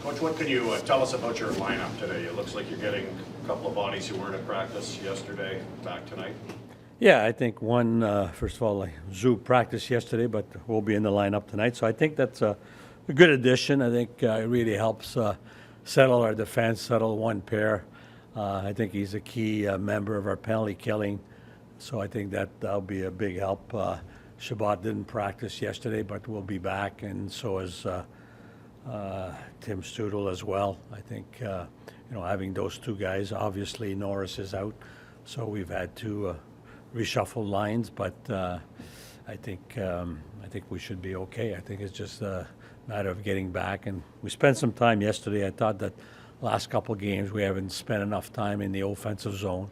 Coach, what can you tell us about your lineup today? It looks like you're getting a couple of bodies who weren't at practice yesterday back tonight. Yeah, I think first of all, Zoo practiced yesterday, but will be in the lineup tonight. So I think that's a good addition. I think it really helps settle our defense, settle one pair. I think he's a key member of our penalty killing. So I think that'll be a big help. Shabbat didn't practice yesterday, but will be back, and so is Tim Studel as well. I think having those two guys. Obviously, Norris is out, so we've had to reshuffle lines. But I think we should be okay. I think it's just a matter of getting back, and we spent some time yesterday. I thought that last couple of games we haven't spent enough time in the offensive zone.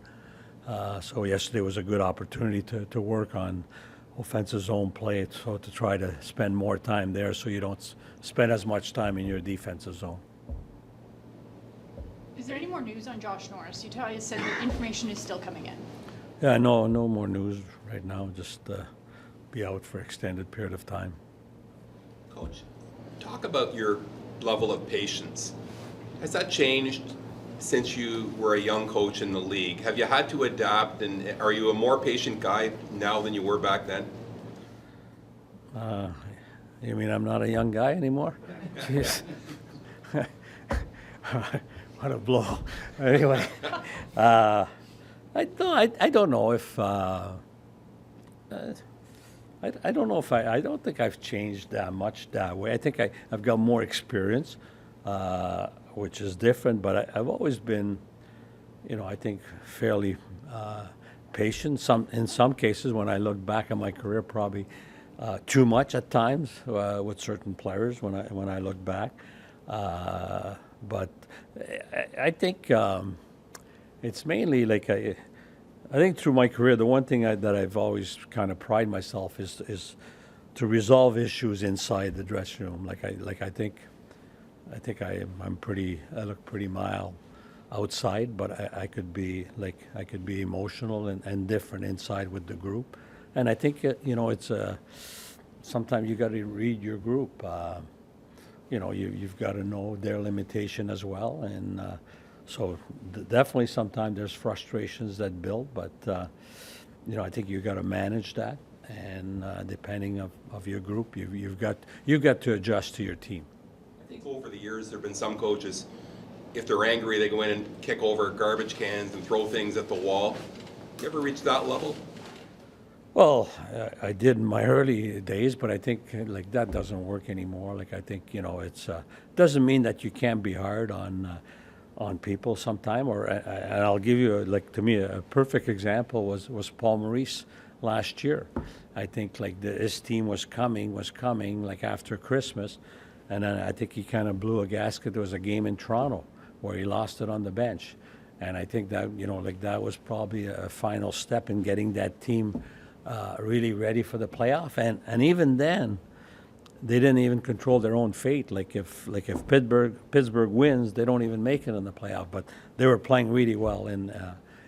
So yesterday was a good opportunity to work on offensive zone play, so to try to spend more time there so you don't spend as much time in your defensive zone. Is there any more news on Josh Norris? You said that information is still coming in. Yeah, no more news right now. Just be out for extended period of time. Coach, talk about your level of patience. Has that changed since you were a young coach in the league? Have you had to adapt, and are you a more patient guy now than you were back then? You mean I'm not a young guy anymore? Jeez. What a blow. Anyway, I don't know if I don't know if I don't think I've changed that much that way. I think I've got more experience, which is different, but I've always been, I think fairly patient. In some cases, when I look back at my career, probably too much at times with certain players when I look back. But I think it's mainly like I think through my career, the one thing that I've always kind of pride myself is to resolve issues inside the dressing room. I think I look pretty mild outside, but I could be emotional and different inside with the group. And I think it's sometimes you got to read your group. You've got to know their limitation as well, and so definitely sometimes there's frustrations that build, but I think you got to manage that, and depending of your group, you've got to adjust to your team. I think over the years there have been some coaches, if they're angry, they go in and kick over garbage cans and throw things at the wall. You ever reach that level? Well, I did in my early days, but I think that doesn't work anymore. I think it's doesn't mean that you can't be hard on people sometime. And I'll give you to me a perfect example was Paul Maurice last year. I think his team was coming after Christmas, and then I think he kind of blew a gasket. There was a game in Toronto where he lost it on the bench, and I think that that was probably a final step in getting that team really ready for the playoff, and even then, they didn't even control their own fate. If Pittsburgh wins, they don't even make it in the playoff. But they were playing really well in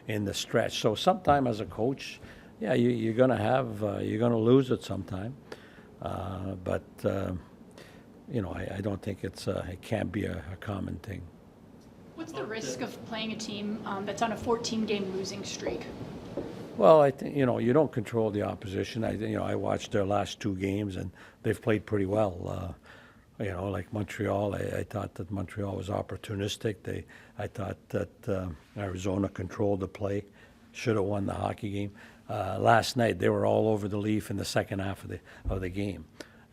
the stretch. So sometime as a coach, yeah, you're gonna lose it sometime. But I don't think it can't be a common thing. What's the risk of playing a team that's on a 14-game losing streak? Well, I think you don't control the opposition. I watched their last two games and they've played pretty well. Like Montreal, I thought that Montreal was opportunistic. I thought that Arizona controlled the play, should have won the hockey game. Last night they were all over the Leaf in the second half of the game,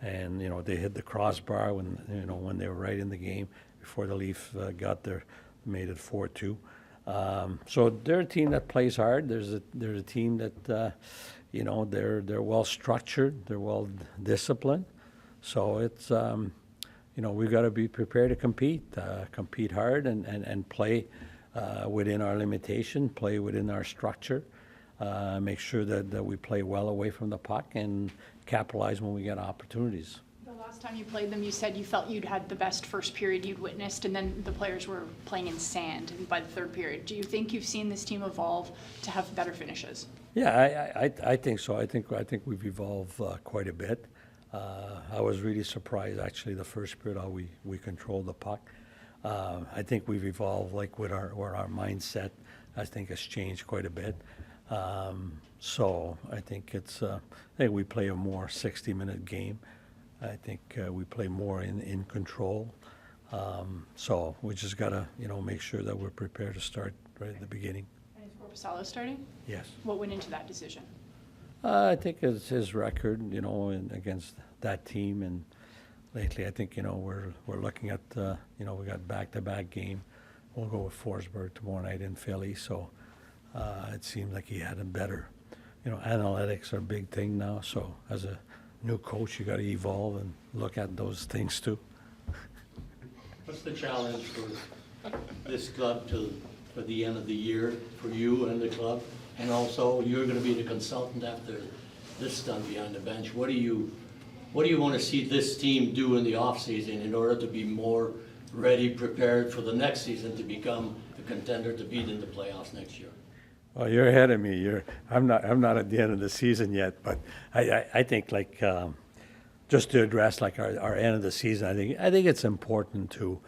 and they hit the crossbar when they were right in the game before the Leaf made it 4-2. So they're a team that plays hard. There's a team that they're well structured, they're well disciplined. So it's we've got to be prepared to compete hard and play within our limitation, play within our structure, make sure that we play well away from the puck and capitalize when we get opportunities. Last time you played them, you said you felt you'd had the best first period you'd witnessed, and then the players were playing in sand by the third period. Do you think you've seen this team evolve to have better finishes? Yeah, I think so. I think we've evolved quite a bit. I was really surprised, actually, the first period how we controlled the puck. I think we've evolved, like with our mindset. I think has changed quite a bit. So I think I think we play a more 60-minute game. I think we play more in control. So we just gotta, make sure that we're prepared to start right at the beginning. And is Korpisalo starting? Yes. What went into that decision? I think it's his record, against that team, and lately I think we're looking at we got back-to-back game. We'll go with Forsberg tomorrow night in Philly, so it seems like he had a better. Analytics are a big thing now, so as a new coach, you got to evolve and look at those things too. What's the challenge for this club for the end of the year, for you and the club? And also, you're going to be the consultant after this done behind the bench. What do you want to see this team do in the offseason in order to be more ready, prepared for the next season to become a contender to beat in the playoffs next year? Well, you're ahead of me. I'm not at the end of the season yet, but I think just to address our end of the season, I think it's important to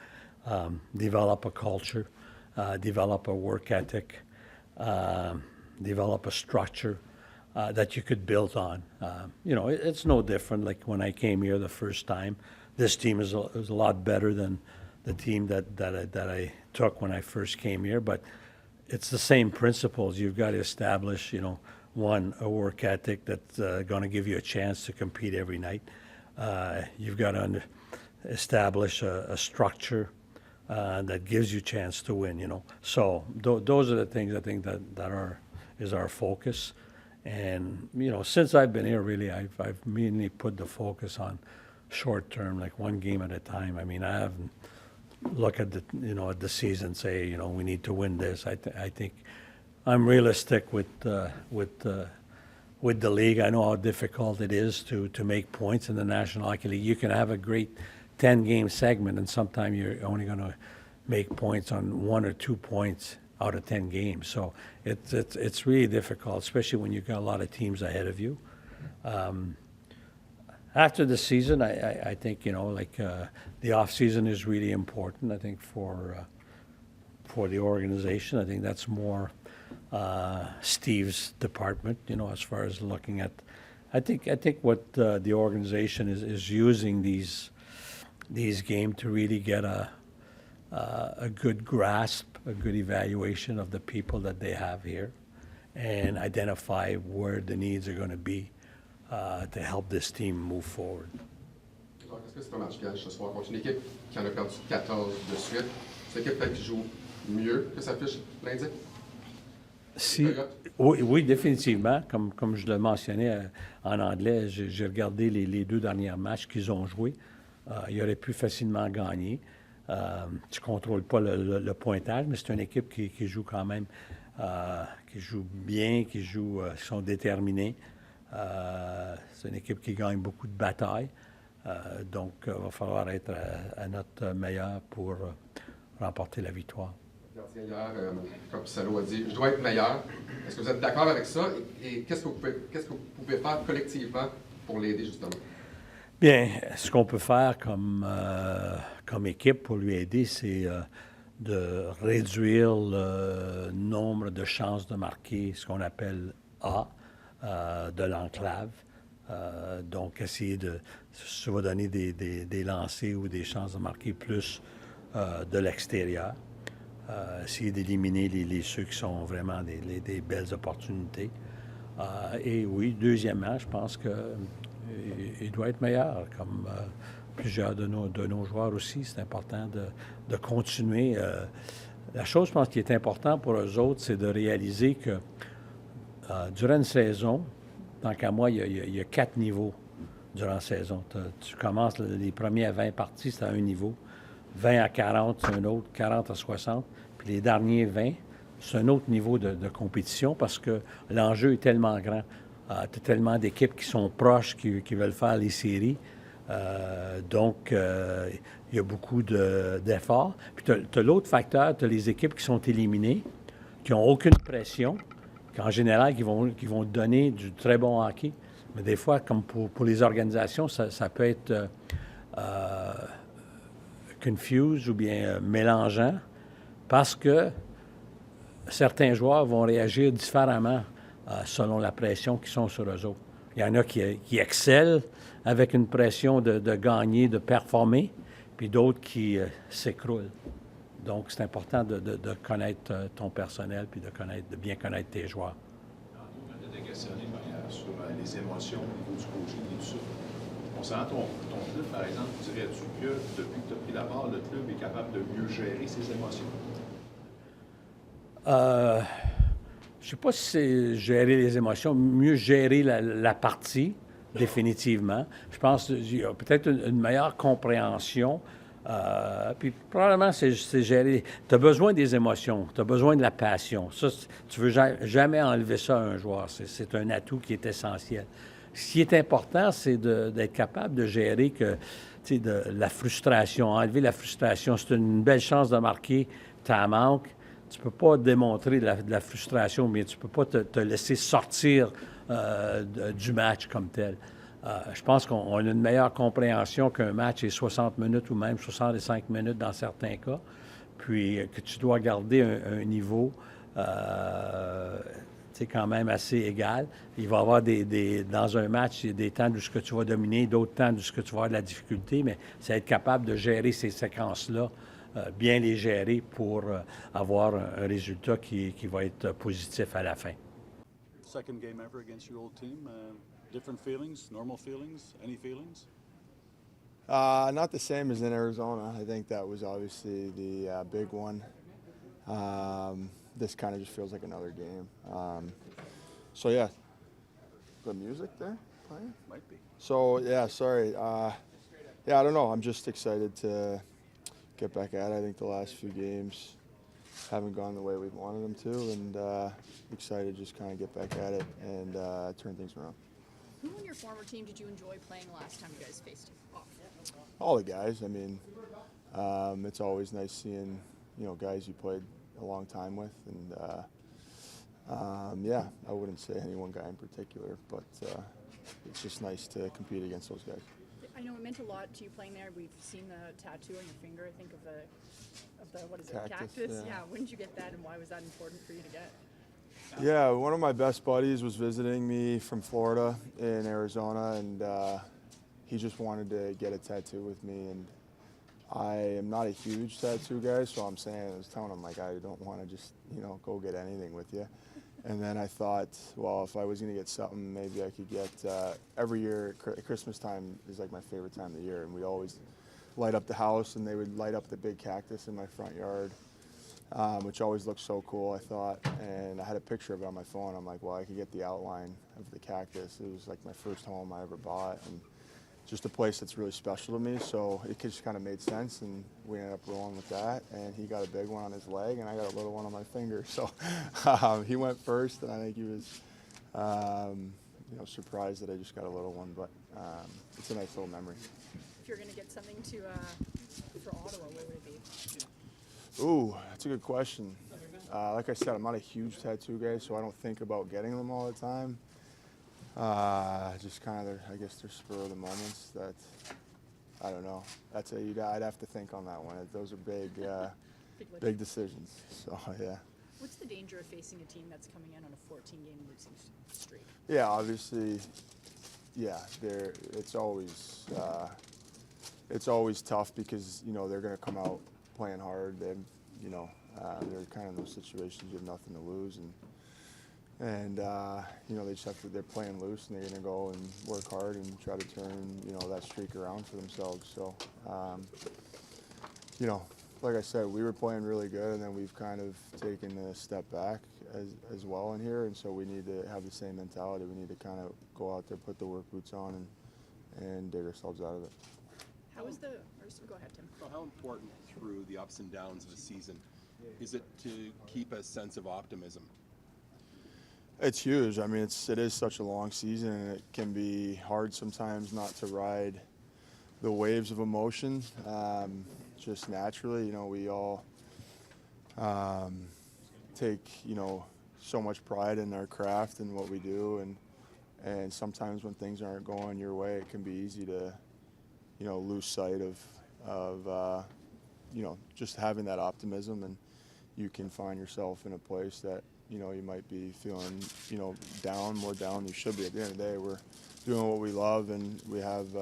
develop a culture, develop a work ethic, develop a structure that you could build on. It's no different. Like when I came here the first time, this team is a lot better than the team that I took when I first came here, but it's the same principles. You've got to establish, one, a work ethic that's going to give you a chance to compete every night. You've got to establish a structure that gives you a chance to win, So those are the things I think that is our focus. And, since I've been here, really, I've mainly put the focus on short term, like one game at a time. I mean, I haven't look at the season and say, we need to win this. I think I'm realistic with the league. I know how difficult it is to make points in the National Hockey League. You can have a great 10-game segment, and sometimes you're only going to make points on 1 or 2 points out of 10 games. So it's really difficult, especially when you've got a lot of teams ahead of you. After the season, I think, the off season is really important, I think, for the organization. I think that's more Steve's department, as far as looking at. I think what the organization is using these games to really get a good grasp, a good evaluation of the people that they have here, and identify where the needs are going to be to help this team move forward. Est-ce que c'est un match gage ce soir contre une équipe qui en a perdu 14 de suite? C'est une équipe qui joue mieux que sa fiche l'indique? Oui, définitivement. Comme je le mentionnais en anglais, j'ai regardé les 2 derniers matchs qu'ils ont joués. Ils auraient pu facilement gagner. Tu ne contrôles pas le pointage, mais c'est une équipe qui joue quand même, qui joue bien, qui sont déterminés. C'est une équipe qui gagne beaucoup de batailles. Donc, il va falloir être à notre meilleur pour remporter la victoire. Hier, comme Salo a dit, je dois être meilleur. Est-ce que vous êtes d'accord avec ça? Et qu'est-ce que vous pouvez faire collectivement pour l'aider, justement? Bien, ce qu'on peut faire comme équipe pour lui aider, c'est de réduire le nombre de chances de marquer ce qu'on appelle A de l'enclave. Donc, essayer ça va donner des lancers ou des chances de marquer plus de l'extérieur. Essayer d'éliminer ceux qui sont vraiment des belles opportunités. Et oui, deuxièmement, je pense qu'il doit être meilleur, comme plusieurs de nos joueurs aussi. C'est important de continuer. La chose, je pense, qui est importante pour eux autres, c'est de réaliser que durant une saison, tant qu'à moi, il y a 4 niveaux durant la saison. Tu commences les premiers 20 parties, c'est à un niveau. 20 à 40, c'est un autre. 40 à 60. Puis les derniers 20, c'est un autre niveau de compétition parce que l'enjeu est tellement grand. Tu as tellement d'équipes qui sont proches, qui veulent faire les séries. Donc, il y a beaucoup d'efforts. Puis tu as l'autre facteur, tu as les équipes qui sont éliminées, qui n'ont aucune pression, qu'en général, qui vont donner du très bon hockey. Mais des fois, comme pour les organisations, ça peut être confuse ou bien mélangeant parce que certains joueurs vont réagir différemment selon la pression qui sont sur eux autres. Il y en a qui excellent avec une pression de gagner, de performer, puis d'autres qui s'écroulent. Donc, c'est important de connaître ton personnel puis de bien connaître tes joueurs. On était questionné sur les émotions au niveau du coaching et tout ça. Concernant ton club, par exemple, dirais-tu que depuis que tu as pris la barre, le club est capable de mieux gérer ses émotions? Je ne sais pas si c'est gérer les émotions, mieux gérer la partie, définitivement. Je pense qu'il y a peut-être une meilleure compréhension. Puis probablement, c'est gérer. Tu as besoin des émotions, tu as besoin de la passion. Ça, tu ne veux jamais enlever ça à un joueur. C'est un atout qui est essentiel. Ce qui est important, c'est d'être capable de gérer de la frustration, enlever la frustration. C'est une belle chance de marquer, tu en manques. Tu ne peux pas démontrer de la frustration, mais tu ne peux pas te laisser sortir du match comme tel. Je pense qu'on a une meilleure compréhension qu'un match est 60 minutes ou même 65 minutes dans certains cas, puis que tu dois garder un niveau quand même assez égal. Il va y avoir dans un match, des temps où tu vas dominer, d'autres temps où tu vas avoir de la difficulté, mais c'est être capable de gérer ces séquences-là, bien les gérer pour avoir un résultat qui va être positif à la fin. Second game ever against your old team. Different feelings, normal feelings, any feelings? Not the same as in Arizona. I think that was obviously the big one. This kind of just feels like another game. So yeah, the music there playing? Might be. So yeah, sorry. Yeah, I don't know. I'm just excited to get back at it. I think the last few games haven't gone the way we wanted them to, and excited to just kind of get back at it and turn things around. Who on your former team did you enjoy playing last time you guys faced off? All the guys. I mean, it's always nice seeing guys you played a long time with, and yeah, I wouldn't say any one guy in particular, but it's just nice to compete against those guys. I know it meant a lot to you playing there. We've seen the tattoo on your finger, I think, of the what is it, cactus? Yeah. When did you get that, and why was that important for you to get? Yeah, one of my best buddies was visiting me from Florida in Arizona, and he just wanted to get a tattoo with me. And I am not a huge tattoo guy, so I was telling him, like, I don't want to just, go get anything with you. And then I thought, well, if I was going to get something, maybe I could get, every year, Christmas time is like my favorite time of the year, and we always light up the house, and they would light up the big cactus in my front yard. Which always looks so cool, I thought. And I had a picture of it on my phone. I'm like, well, I could get the outline of the cactus. It was like my first home I ever bought, and just a place that's really special to me. So it just kind of made sense, and we ended up rolling with that. And he got a big one on his leg, and I got a little one on my finger. So he went first, and I think he was, surprised that I just got a little one. But it's a nice little memory. If you're going to get something for Ottawa, where would it be? Ooh, that's a good question. Like I said, I'm not a huge tattoo guy, so I don't think about getting them all the time. Just kind of, I guess they're spur of the moments that, I don't know. I'd have to think on that one. Those are big decisions. So, yeah. What's the danger of facing a team that's coming in on a 14-game losing streak? Yeah, obviously, yeah, it's always tough because, they're going to come out playing hard. They're kind of in those situations you have nothing to lose, and they just have to. They're playing loose, and they're going to go and work hard and try to turn that streak around for themselves. So, like I said, we were playing really good, and then we've kind of taken a step back as well in here, and so we need to have the same mentality. We need to kind of go out there, put the work boots on, and dig ourselves out of it. Go ahead, Tim. So how important through the ups and downs of the season is it to keep a sense of optimism? It's huge. I mean, it is such a long season, and it can be hard sometimes not to ride the waves of emotion. Just naturally, we all take so much pride in our craft and what we do, and sometimes when things aren't going your way, it can be easy to lose sight of just having that optimism, and you can find yourself in a place that, you might be feeling, more down than you should be. At the end of the day, we're doing what we love, and we have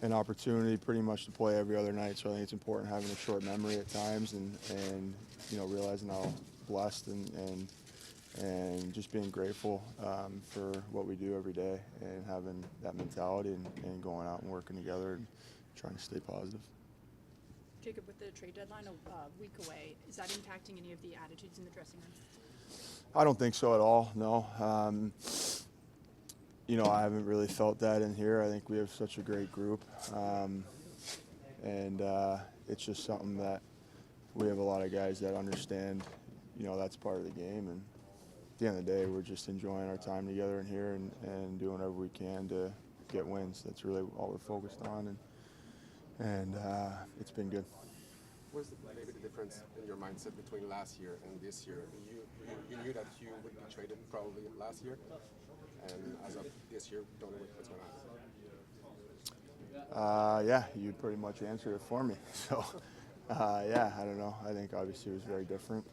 an opportunity pretty much to play every other night. So I think it's important having a short memory at times, and realizing how blessed and just being grateful for what we do every day, and having that mentality, and going out and working together and trying to stay positive. Jacob, with the trade deadline a week away, is that impacting any of the attitudes in the dressing room? I don't think so at all, no. I haven't really felt that in here. I think we have such a great group, and it's just something that we have a lot of guys that understand, that's part of the game, and at the end of the day, we're just enjoying our time together in here, and doing whatever we can to get wins. That's really all we're focused on, and it's been good. What's maybe the difference in your mindset between last year and this year? You knew that you would be traded probably last year, and as of this year, don't know what's going on. Yeah, you pretty much answered it for me. So, yeah, I don't know. I think obviously it was very different,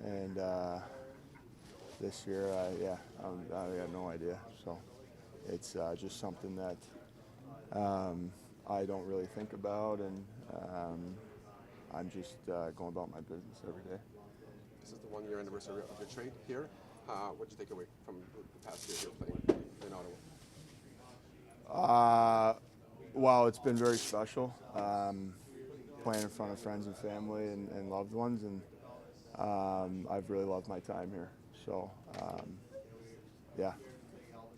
and this year, I got no idea. So, it's just something that I don't really think about, and I'm just going about my business every day. This is the 1-year anniversary of your trade here. What did you take away from the past year you're playing in Ottawa? Well, it's been very special, playing in front of friends and family and loved ones, and I've really loved my time here. So, yeah,